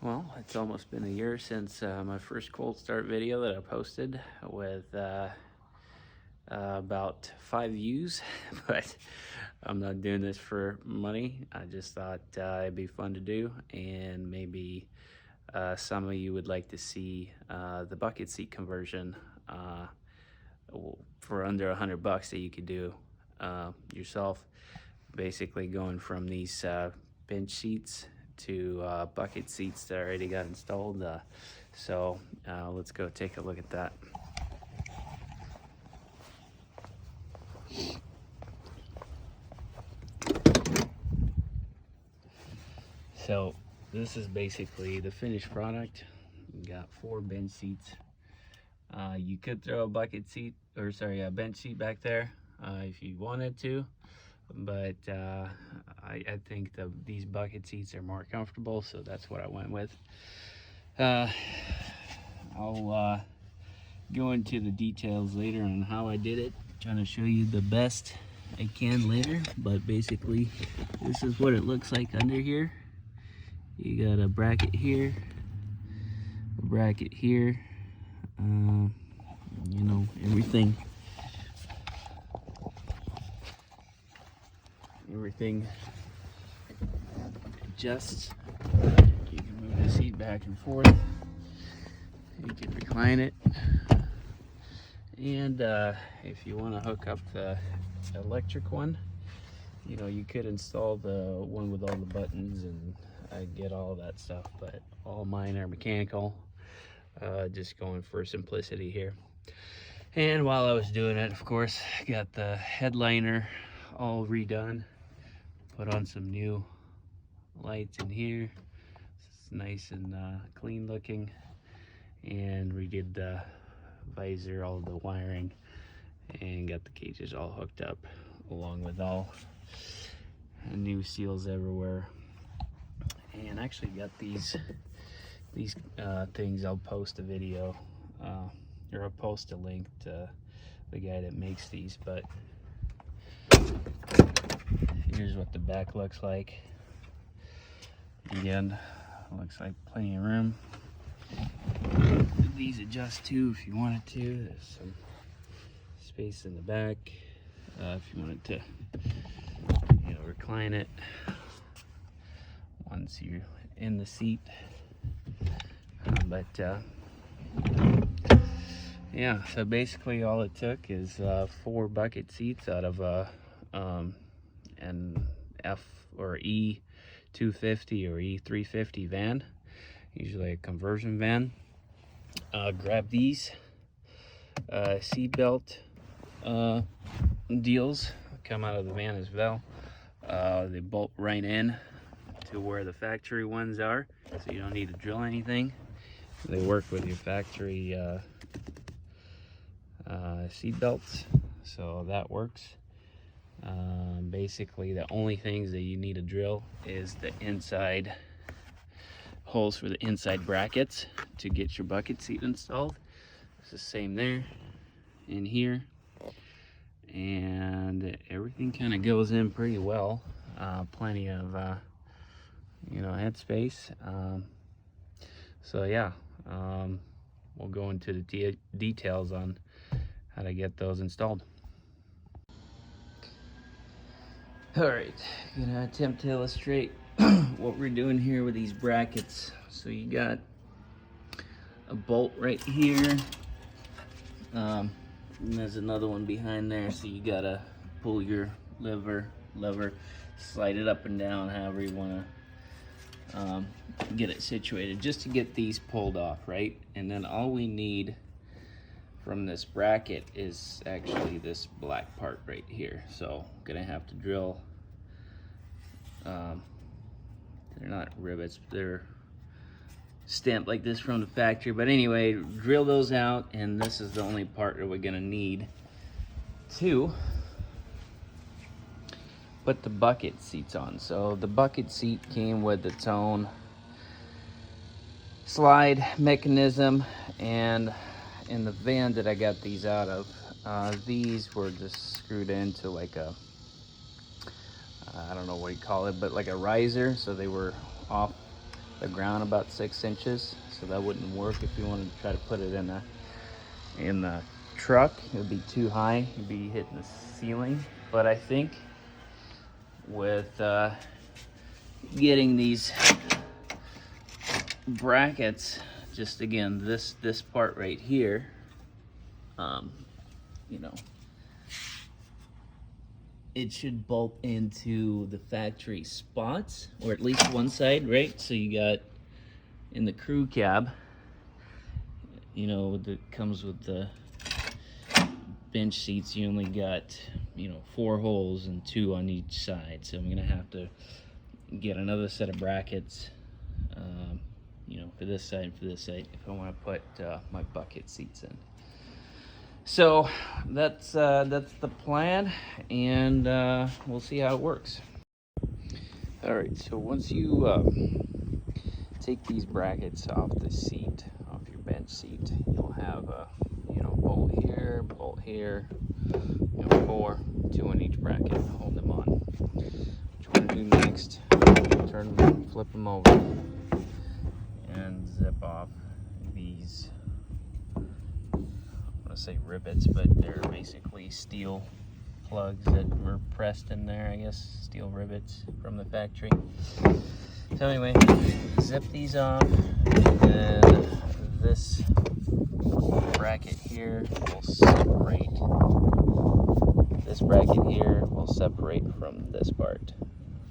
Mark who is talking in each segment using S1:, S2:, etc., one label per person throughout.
S1: Well, it's almost been a year since my first cold start video that I posted with about 5 views, but I'm not doing this for money. I just thought it'd be fun to do, and maybe some of you would like to see the bucket seat conversion for under $100 that you could do yourself. Basically going from these bench seats to bucket seats that already got installed. So let's go take a look at that. So this is basically the finished product. You got 4 bench seats. You could throw a bucket seat, or sorry, a bench seat back there if you wanted to, but I think these bucket seats are more comfortable, so that's what I went with. I'll go into the details later on how I did it, trying to show you the best I can later, but basically this is what it looks like under here. You got a bracket here, a bracket here, you know, everything adjusts. You can move the seat back and forth. You can recline it, and if you want to hook up the electric one, you know, you could install the one with all the buttons, and I get all that stuff, but all mine are mechanical. Just going for simplicity here. And while I was doing it, of course, got the headliner all redone, put on some new lights in here. It's nice and clean looking, and redid the visor, all the wiring, and got the cages all hooked up, along with all new seals everywhere. And actually got these things. I'll post a video or I'll post a link to the guy that makes these, but here's what the back looks like. Again, looks like plenty of room. These adjust too if you wanted to. There's some space in the back if you wanted to, you know, recline it once you're in the seat. Yeah, so basically all it took is 4 bucket seats out of an F or E250 or E350 van, usually a conversion van. Grab these seat belt deals, come out of the van as well. They bolt right in to where the factory ones are, so you don't need to drill anything. They work with your factory seat belts, so that works. Basically the only things that you need to drill is the inside holes for the inside brackets to get your bucket seat installed. It's the same there in here, and everything kind of goes in pretty well. Plenty of you know, headspace. So yeah, we'll go into the details on how to get those installed. All right, gonna attempt to illustrate what we're doing here with these brackets. So you got a bolt right here, and there's another one behind there, so you gotta pull your lever, slide it up and down however you want to get it situated, just to get these pulled off, right? And then all we need from this bracket is actually this black part right here. So I'm gonna have to drill, they're not rivets, they're stamped like this from the factory, but anyway, drill those out, and this is the only part that we're gonna need to put the bucket seats on. So the bucket seat came with its own slide mechanism, and in the van that I got these out of, these were just screwed into like a, I don't know what you call it, but like a riser, so they were off the ground about 6 inches, so that wouldn't work if you wanted to try to put it in the truck. It would be too high, you'd be hitting the ceiling. But I think with getting these brackets, just again this part right here, you know, it should bolt into the factory spots, or at least one side, right? So you got in the crew cab, you know, that comes with the bench seats, you only got, you know, 4 holes and 2 on each side. So I'm gonna have to get another set of brackets, you know, for this side and for this side if I want to put my bucket seats in. So that's the plan, and we'll see how it works. All right, so once you take these brackets off the seat, off your bench seat, you'll have a, you know, bolt here, you know, 4, 2 on each bracket, hold them on. What you want to do next, turn them, flip them over, and zip off these, I say rivets, but they're basically steel plugs that were pressed in there, I guess, steel rivets from the factory. So anyway, zip these off, and then this bracket here will separate. This bracket here will separate from this part.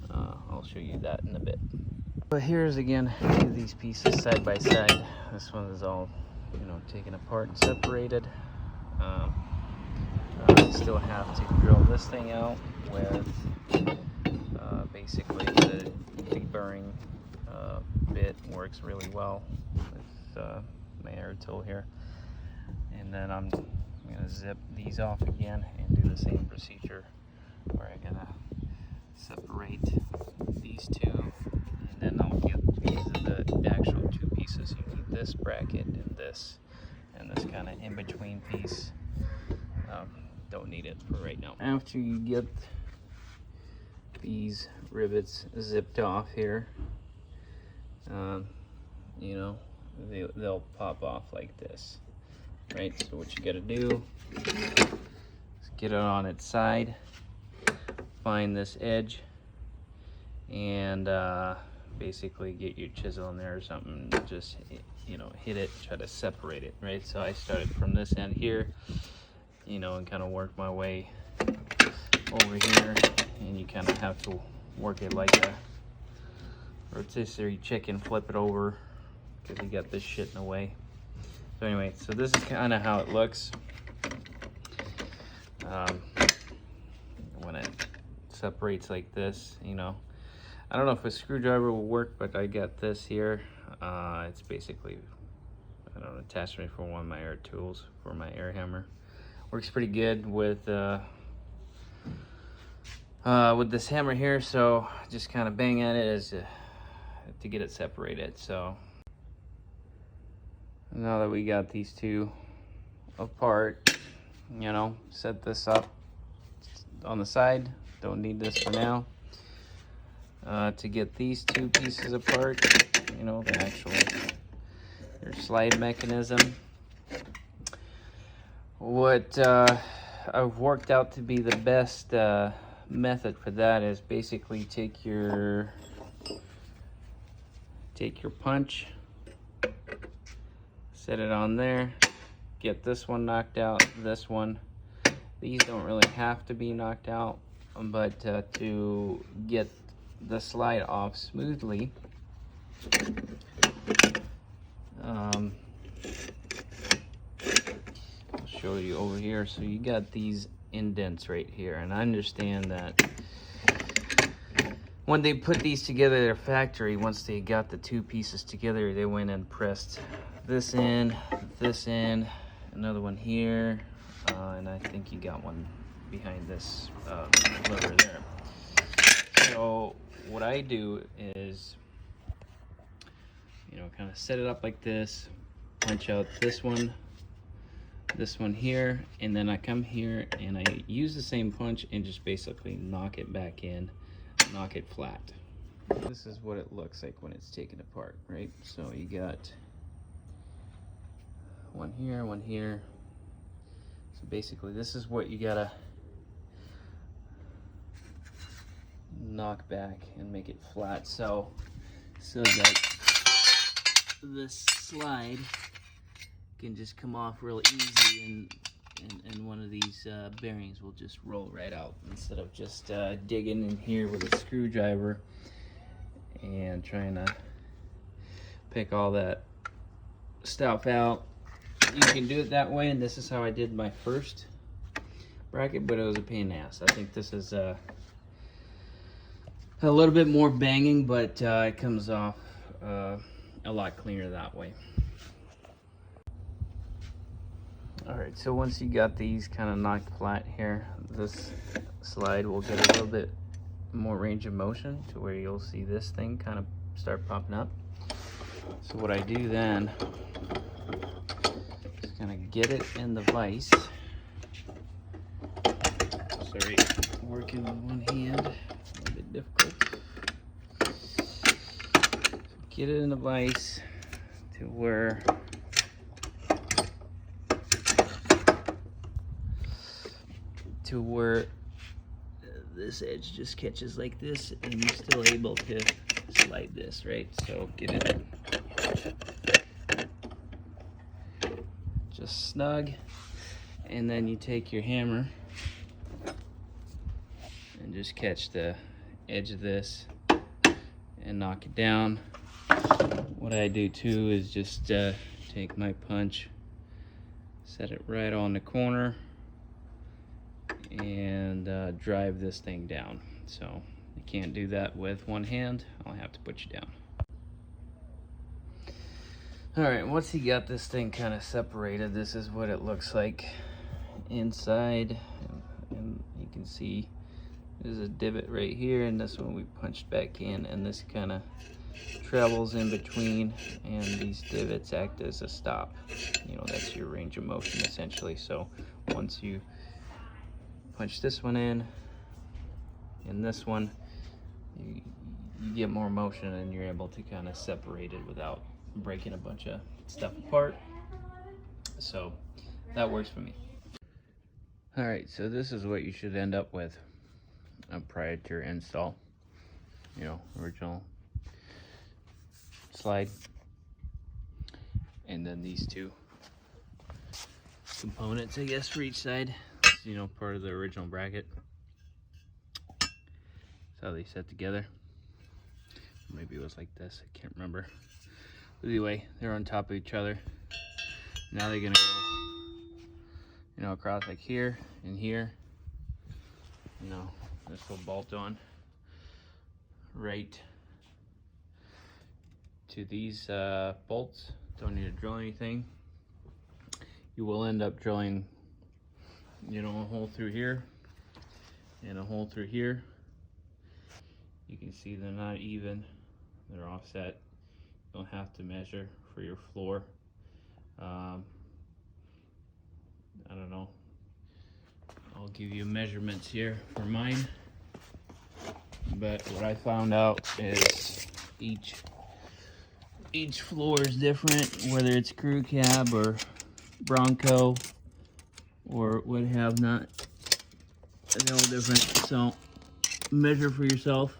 S1: I'll show you that in a bit. But here's again these pieces side by side. This one is all, you know, taken apart and separated. I still have to drill this thing out with basically the deburring bit works really well with my air tool here. And then I'm gonna zip these off again and do the same procedure where I'm gonna separate these two, and then I'll get these are the actual 2 pieces. You need this bracket and this kind of in between piece. Don't need it for right now. After you get these rivets zipped off here, you know, they'll pop off like this, right? So what you got to do is get it on its side, find this edge, and basically get your chisel in there or something, just, you know, hit it, try to separate it, right? So I started from this end here, you know, and kind of work my way over here, and you kind of have to work it like a rotisserie chicken, flip it over, because you got this shit in the way. So anyway, so this is kind of how it looks when it separates like this, you know. I don't know if a screwdriver will work, but I got this here. It's basically, I don't know, attachment for one of my air tools for my air hammer. Works pretty good with this hammer here, so just kind of bang at it as to get it separated. So now that we got these two apart, you know, set this up on the side. Don't need this for now. To get these 2 pieces apart, you know, the actual your slide mechanism. What I've worked out to be the best method for that is basically take your punch, set it on there, get this one knocked out, this one. These don't really have to be knocked out, but to get the slide off smoothly, I'll show you over here. So you got these indents right here, and I understand that when they put these together at their factory, once they got the 2 pieces together, they went and pressed this in, another one here, and I think you got one behind this lever there. So what I do is, you know, kind of set it up like this, punch out this one here, and then I come here and I use the same punch and just basically knock it back in, knock it flat, This is what it looks like when it's taken apart, right? So you got one here, one here. So basically this is what you gotta knock back and make it flat. So that this slide can just come off real easy, and one of these bearings will just roll right out instead of just digging in here with a screwdriver and trying to pick all that stuff out. You can do it that way, and this is how I did my first bracket, but it was a pain in the ass. I think this is a little bit more banging, but it comes off a lot cleaner that way. Alright, so once you got these kind of knocked flat here, this slide will get a little bit more range of motion to where you'll see this thing kind of start popping up. So what I do then is kind of get it in the vise. Sorry, working with one hand, a little bit difficult. So get it in the vise to where this edge just catches like this, and you're still able to slide this, right? So get it just snug, and then you take your hammer and just catch the edge of this and knock it down. What I do too is just take my punch, set it right on the corner, and drive this thing down. So you can't do that with one hand. I'll have to put you down. All right, once you got this thing kind of separated, this is what it looks like inside. And you can see there's a divot right here, and this one we punched back in, and this kind of travels in between, and these divots act as a stop. You know, that's your range of motion essentially. So once you punch this one in and this one, you get more motion, and you're able to kind of separate it without breaking a bunch of stuff apart. So that works for me. All right, so this is what you should end up with prior to your install. You know, original slide, and then these two components, I guess, for each side. You know, part of the original bracket. That's how they set together. Maybe it was like this, I can't remember. But anyway, they're on top of each other. Now they're gonna go, you know, across like here and here. You know, this will bolt on right to these bolts. Don't need to drill anything. You will end up drilling, you know, a hole through here and a hole through here. You can see they're not even, they're offset. You don't have to measure for your floor. I don't know, I'll give you measurements here for mine, but what I found out is each floor is different, whether it's crew cab or Bronco or what have not. They're all different, so measure for yourself.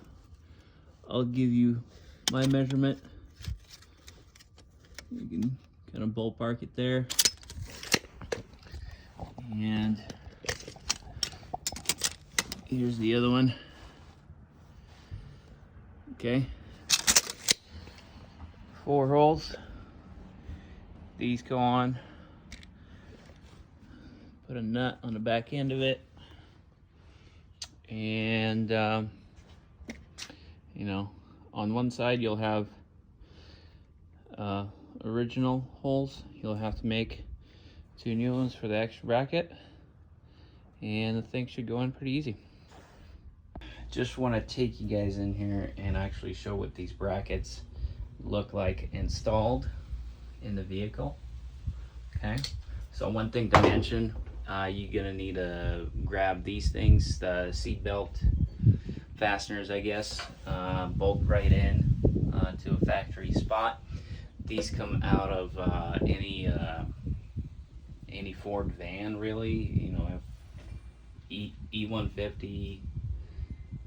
S1: I'll give you my measurement. You can kind of ballpark it there. And here's the other one. Okay. 4 holes. These go on. Put a nut on the back end of it, and you know, on one side you'll have original holes. You'll have to make 2 new ones for the extra bracket, and the thing should go in pretty easy. Just want to take you guys in here and actually show what these brackets look like installed in the vehicle. Okay, so one thing to mention, you're gonna need to grab these things, the seat belt fasteners, I guess, bolt right in to a factory spot. These come out of any Ford van, really. You know, E150,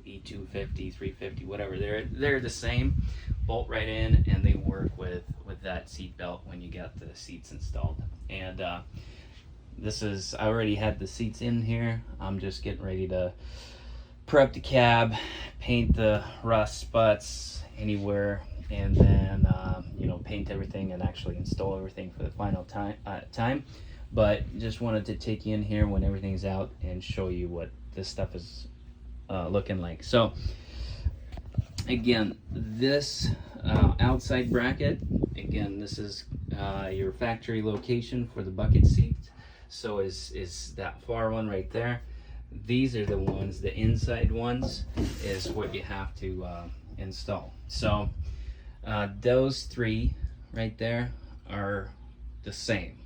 S1: E250, 350, whatever. They're the same. Bolt right in, and they work with that seat belt when you got the seats installed. And this is, I already had the seats in here. I'm just getting ready to prep the cab, paint the rust spots anywhere, and then you know, paint everything and actually install everything for the final time. But just wanted to take you in here when everything's out and show you what this stuff is looking like. So again, this outside bracket, again, this is your factory location for the bucket seat. So is that far one right there. These are the ones, the inside ones is what you have to install. So those three right there are the same.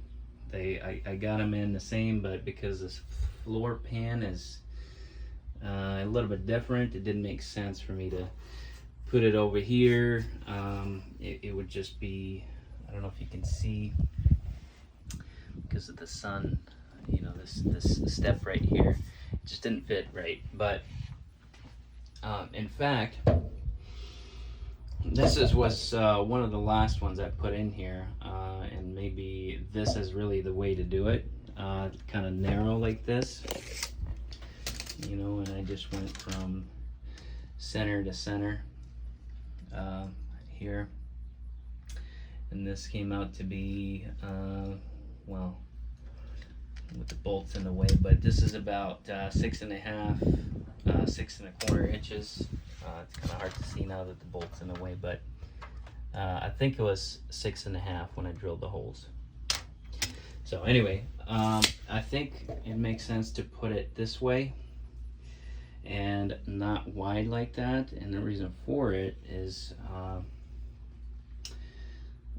S1: I got them in the same, but because this floor pan is a little bit different, it didn't make sense for me to put it over here. It would just be, I don't know if you can see because of the sun, you know, this step right here, it just didn't fit right. But in fact, this was one of the last ones I put in here, and maybe this is really the way to do it. Kind of narrow like this, you know, and I just went from center to center here, and this came out to be well, with the bolts in the way, but this is about 6.5, 6.25 inches. It's kind of hard to see now that the bolt's in the way, but I think it was 6.5 when I drilled the holes. So anyway, I think it makes sense to put it this way and not wide like that. And the reason for it is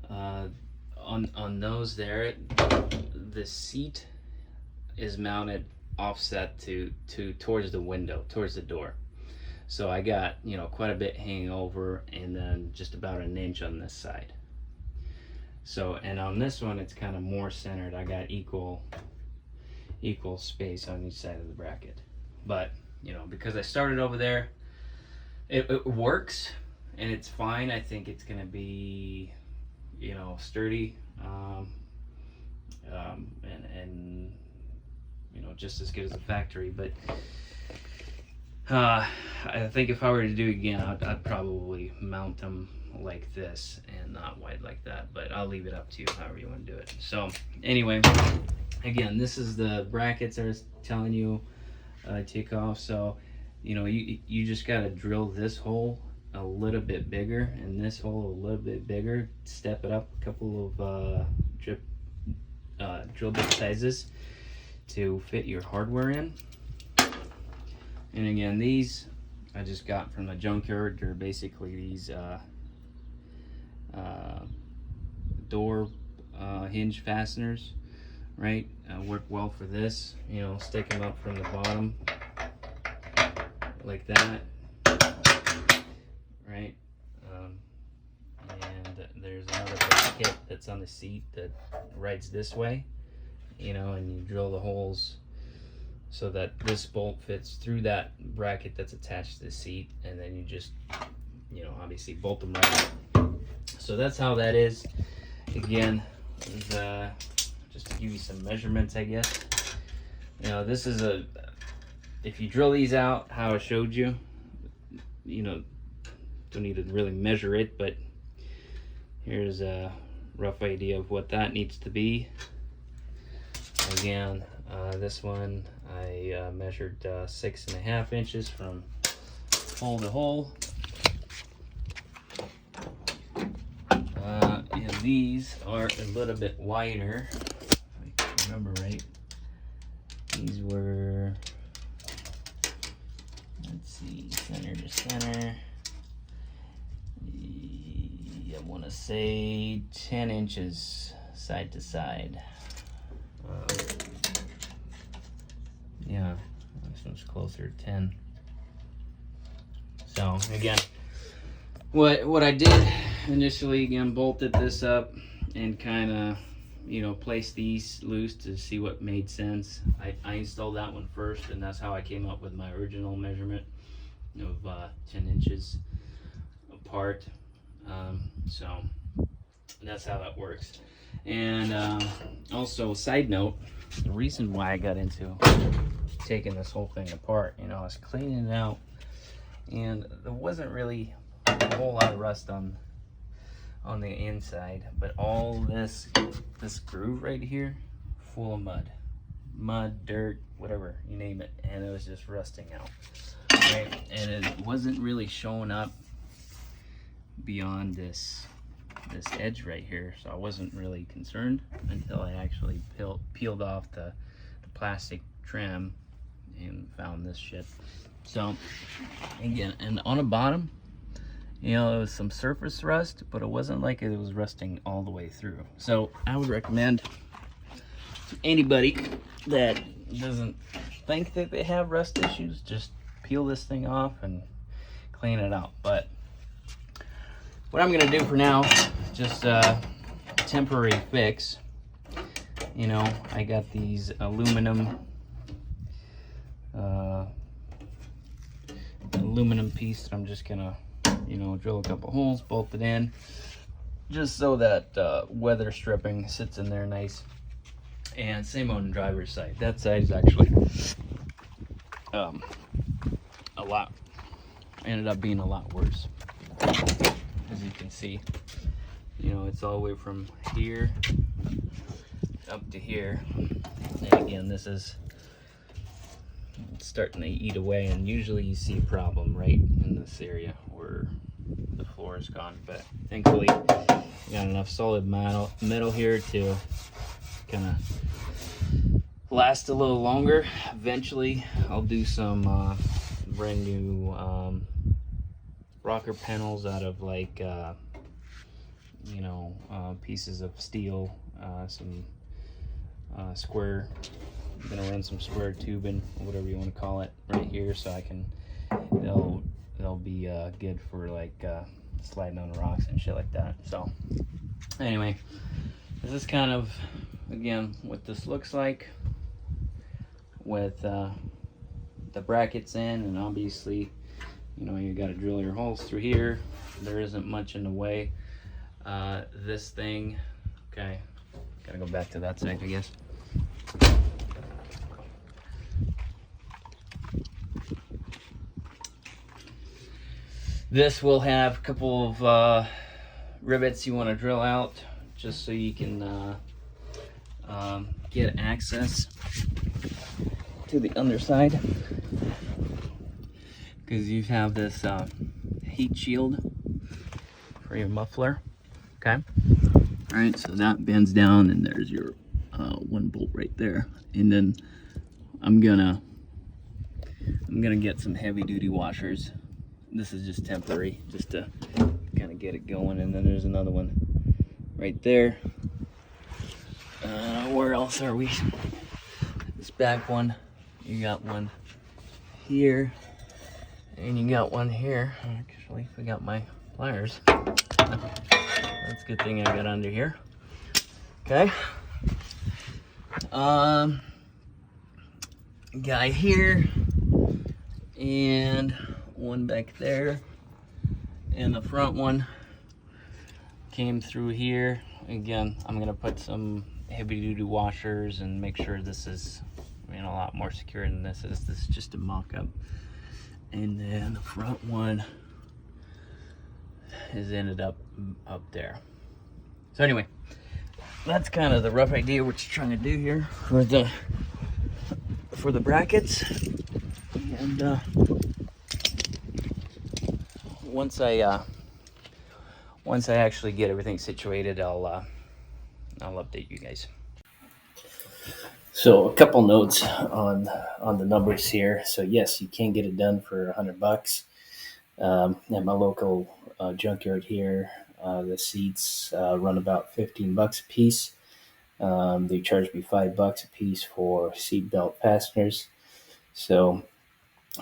S1: on those there, the seat is mounted offset to towards the window, towards the door. So I got, you know, quite a bit hanging over, and then just about an inch on this side. So, and on this one, it's kind of more centered. I got equal space on each side of the bracket. But, you know, because I started over there, it works, and it's fine. I think it's gonna be, you know, sturdy, and you know, just as good as the factory. But I think if I were to do it again, I'd probably mount them like this and not wide like that, but I'll leave it up to you however you want to do it. So anyway, again, this is the brackets I was telling you take off. So, you know, you just got to drill this hole a little bit bigger and this hole a little bit bigger, step it up a couple of drill bit sizes to fit your hardware in. And again, these I just got from the junkyard. They're basically these door hinge fasteners, right? Work well for this. You know, stick them up from the bottom like that, right? And there's another bracket that's on the seat that rides this way, you know, and you drill the holes so that this bolt fits through that bracket that's attached to the seat, and then you just, you know, obviously bolt them right. So that's how that is. Again, just to give you some measurements, I guess. You know, this is if you drill these out how I showed you, you know, don't need to really measure it, but here's a rough idea of what that needs to be. Again, this one I measured 6.5 inches from hole to hole. And these are a little bit wider, if I can remember right. These were, let's see, center to center. I want to say 10 inches side to side. Yeah, this one's closer to 10. So again, what I did initially, again, bolted this up and kind of, you know, placed these loose to see what made sense. I installed that one first, and that's how I came up with my original measurement of 10 inches apart. So that's how that works. And also, side note, the reason why I got into taking this whole thing apart, you know, I was cleaning it out, and there wasn't really a whole lot of rust on the inside, but all this groove right here, full of mud, dirt, whatever you name it, and it was just rusting out, right? And it wasn't really showing up beyond this edge right here, so I wasn't really concerned until I actually peeled off the plastic trim and found this shit. So again, and on the bottom, you know, there was some surface rust, but it wasn't like it was rusting all the way through. So I would recommend to anybody that doesn't think that they have rust issues, just peel this thing off and clean it out. But what I'm gonna do for now, just a temporary fix. You know, I got these aluminum piece that I'm just gonna, you know, drill a couple holes, bolt it in, just so that weather stripping sits in there nice. And same on the driver's side. That side is actually ended up being a lot worse. As you can see, you know, it's all the way from here up to here. And again, this is starting to eat away, and usually you see a problem right in this area where the floor is gone. But thankfully, we got enough solid metal here to kind of last a little longer. Eventually, I'll do some brand new rocker panels out of like you know, pieces of steel, some square. I'm gonna run some square tubing, whatever you want to call it, right here, so I can they'll be good for like sliding on rocks and shit like that. So anyway, this is kind of, again, what this looks like with the brackets in, and obviously, you know, you got to drill your holes through here. There isn't much in the way. This thing, okay, gotta go back to that side, I guess. This will have a couple of rivets you want to drill out, just so you can get access to the underside, because you have this heat shield for your muffler. Okay, all right, so that bends down, and there's your one bolt right there. And then I'm gonna get some heavy duty washers. This is just temporary, just to kind of get it going. And then there's another one right there. Where else are we? This back one, you got one here, and you got one here. Actually, I got my pliers. That's a good thing I got under here. Okay. Guy here, and one back there, and the front one came through here. Again, I'm gonna put some heavy duty washers and make sure this is, you know, a lot more secure than this is. This is just a mock-up. And then the front one has ended up there. So anyway, that's kind of the rough idea what you're trying to do here for the brackets. And once I actually get everything situated, I'll update you guys. So a couple notes on the numbers here. So yes, you can get it done for $100. At my local junkyard here, the seats run about $15 a piece. They charge me $5 a piece for seat belt fasteners, so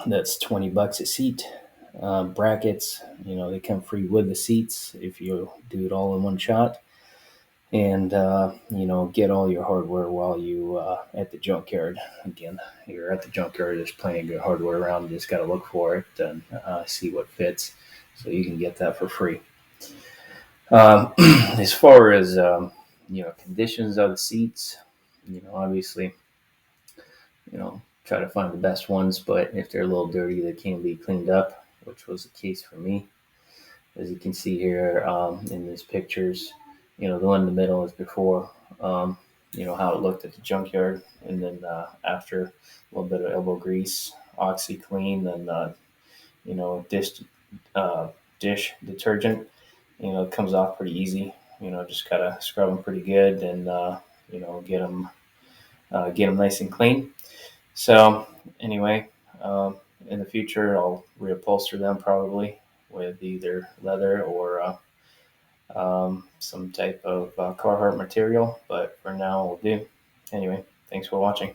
S1: that's $20 a seat.
S2: brackets. They come free with the seats if you do it all in one shot. And get all your hardware while you at the junkyard. Again, you're at the junkyard. There's plenty of good hardware around. You just got to look for it and see what fits, so you can get that for free. As far as conditions of the seats, obviously, try to find the best ones. But if they're a little dirty, they can be cleaned up, which was the case for me. As you can see here in these pictures, the one in the middle is before, how it looked at the junkyard, and then after a little bit of elbow grease, OxyClean, and dish detergent. It comes off pretty easy. Just gotta scrub them pretty good, and get them nice and clean. So anyway, in the future, I'll reupholster them probably with either leather or some type of Carhartt material. But for now, we'll do. Anyway, thanks for watching.